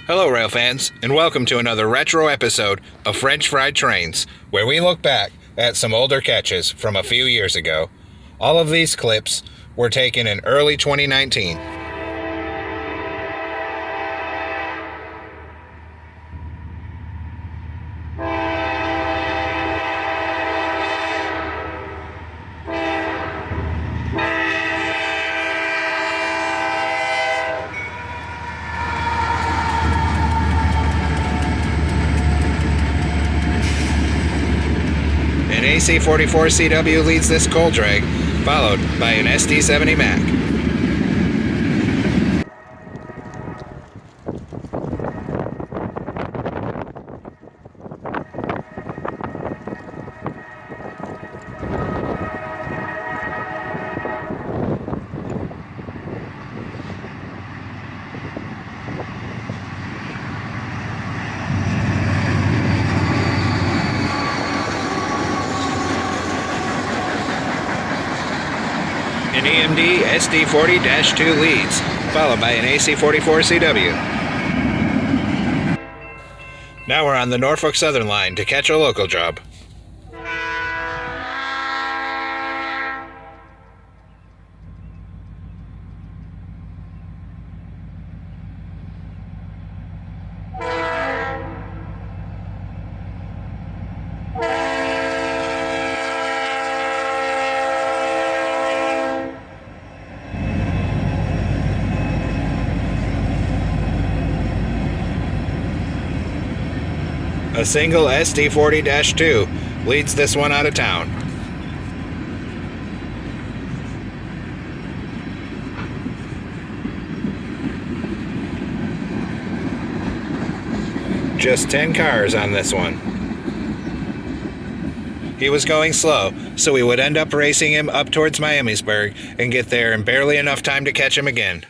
Hello rail fans, and welcome to another retro episode of French Fried Trains, where we look back at some older catches from a few years ago. All of these clips were taken in early 2019. An AC44CW leads this coal drag, followed by an Sd70Mac. An EMD SD40-2 leads, followed by an AC44CW. Now we're on the Norfolk Southern line to catch a local job. A single SD40-2 leads this one out of town. Just 10 cars on this one. He was going slow, so we would end up racing him up towards Miamisburg and get there in barely enough time to catch him again.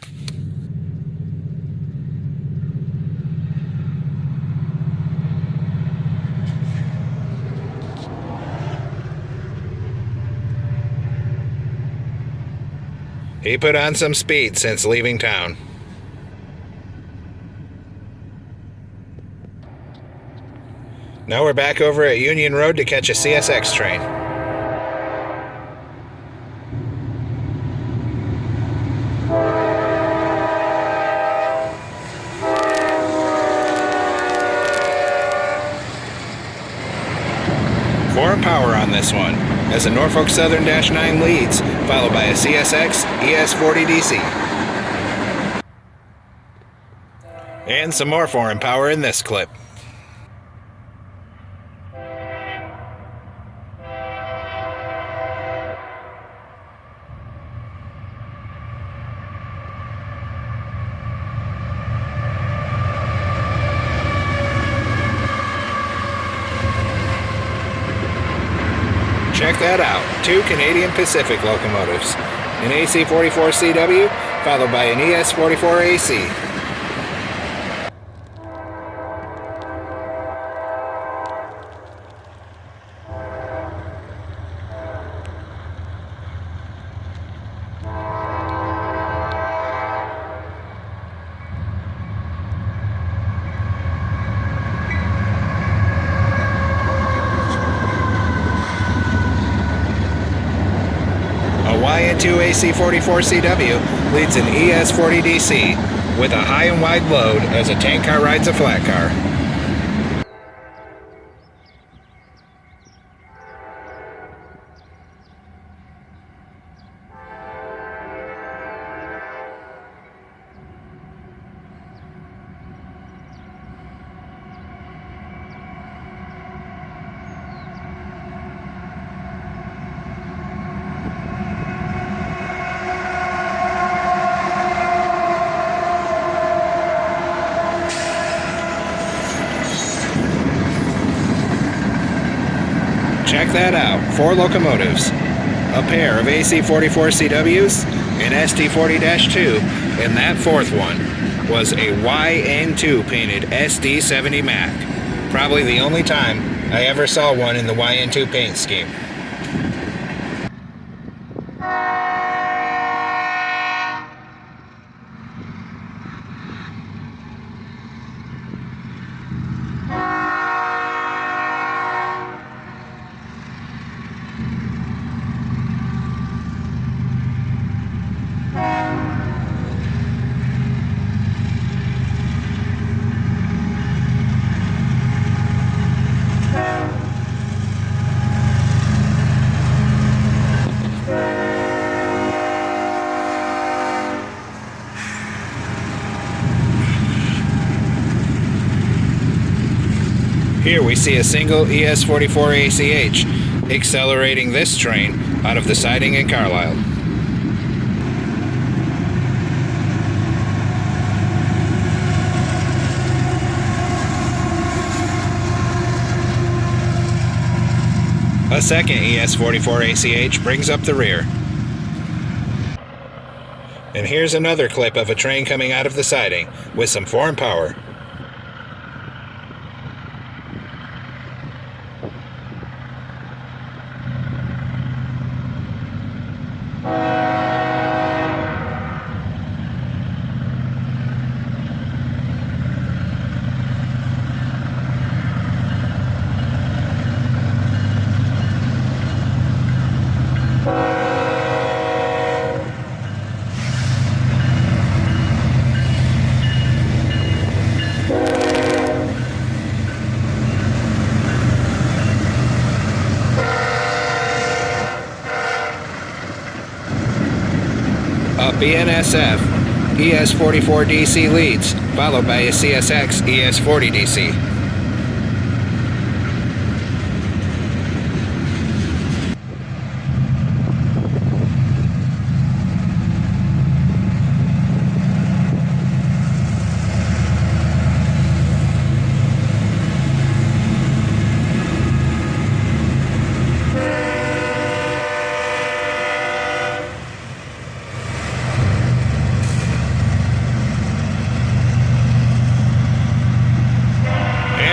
He put on some speed since leaving town. Now we're back over at Union Road to catch a CSX train. Foreign power on this one, as a Norfolk Southern -9 leads, followed by a CSX ES40DC. And some more foreign power in this clip. Check that out, 2 Canadian Pacific locomotives, an AC44CW followed by an ES44AC. YN2 AC44CW leads an ES40DC with a high and wide load as a tank car rides a flat car. Check that out, 4 locomotives, a pair of AC44CWs, an SD40-2, and that 4th one was a YN2 painted Sd70Mac. Probably the only time I ever saw one in the YN2 paint scheme. Here we see a single ES44 ACH accelerating this train out of the siding in Carlisle. A second ES44 ACH brings up the rear. And here's another clip of a train coming out of the siding with some foreign power. A BNSF ES44 DC leads, followed by a CSX ES40 DC.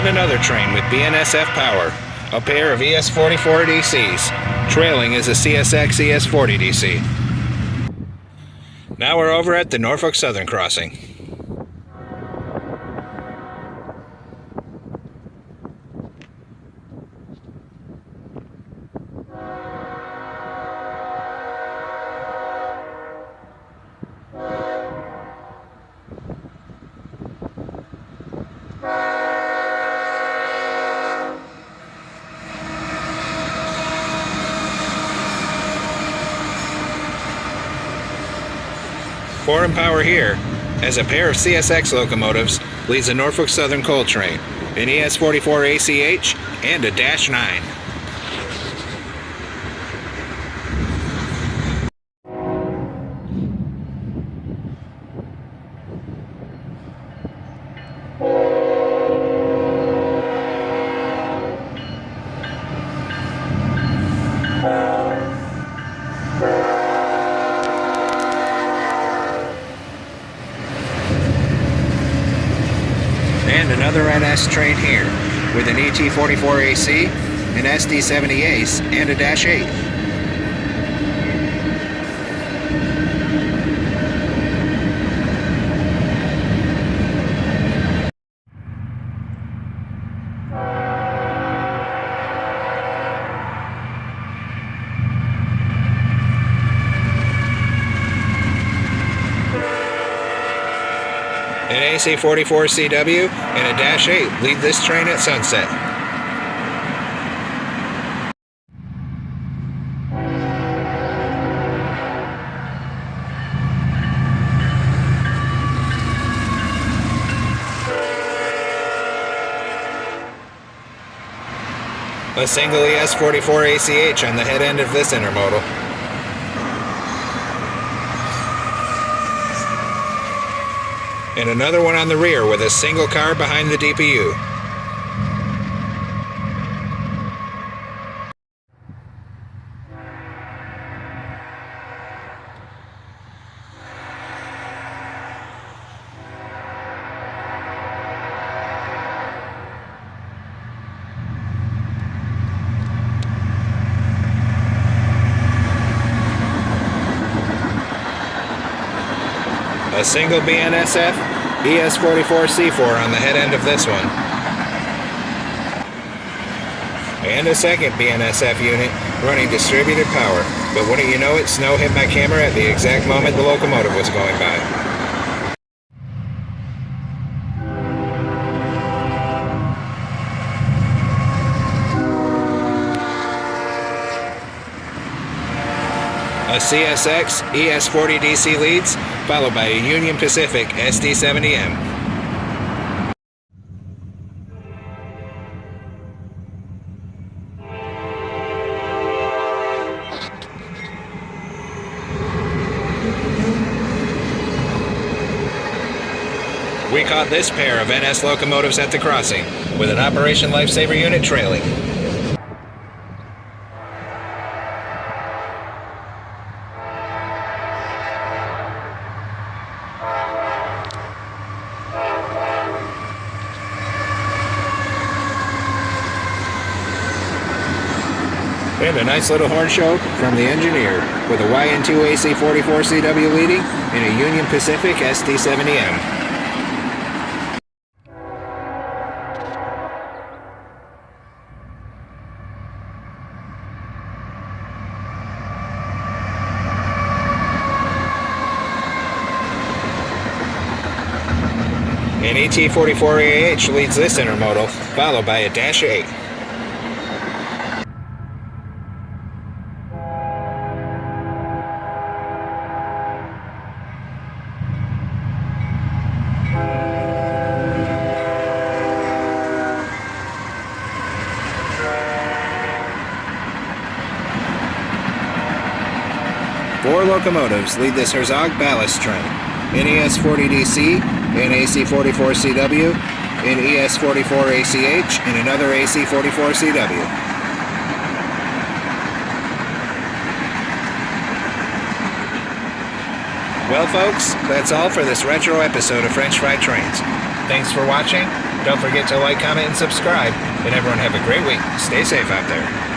Another train with BNSF power, a pair of ES44 DCs. Trailing is a CSX ES40 DC. Now we're over at the Norfolk Southern crossing. Foreign power here, as a pair of CSX locomotives leads a Norfolk Southern coal train, an ES44 ACH, and a Dash 9. And another NS train here, with an ET44 AC, an SD70 Ace, and a Dash 8. An AC-44 CW and a Dash 8 lead this train at sunset. A single ES-44 ACH on the head end of this intermodal. And another one on the rear with a single car behind the DPU. A single BNSF ES44C4 on the head end of this one. And a second BNSF unit running distributed power. But wouldn't you know it, snow hit my camera at the exact moment the locomotive was going by. A CSX ES40 DC leads, followed by a Union Pacific SD70M. caught this pair of NS locomotives at the crossing, with an Operation Lifesaver unit trailing. And a nice little horn show from the engineer, with a YN2 AC44CW leading and a Union Pacific SD70M. An ET44AH leads this intermodal, followed by a Dash 8. Four locomotives lead this Herzog ballast train, an ES40DC, an AC44CW, an ES44ACH, and another AC44CW. Well folks, that's all for this retro episode of French Fried Trains. Thanks for watching. Don't forget to like, comment, and subscribe. And everyone have a great week. Stay safe out there.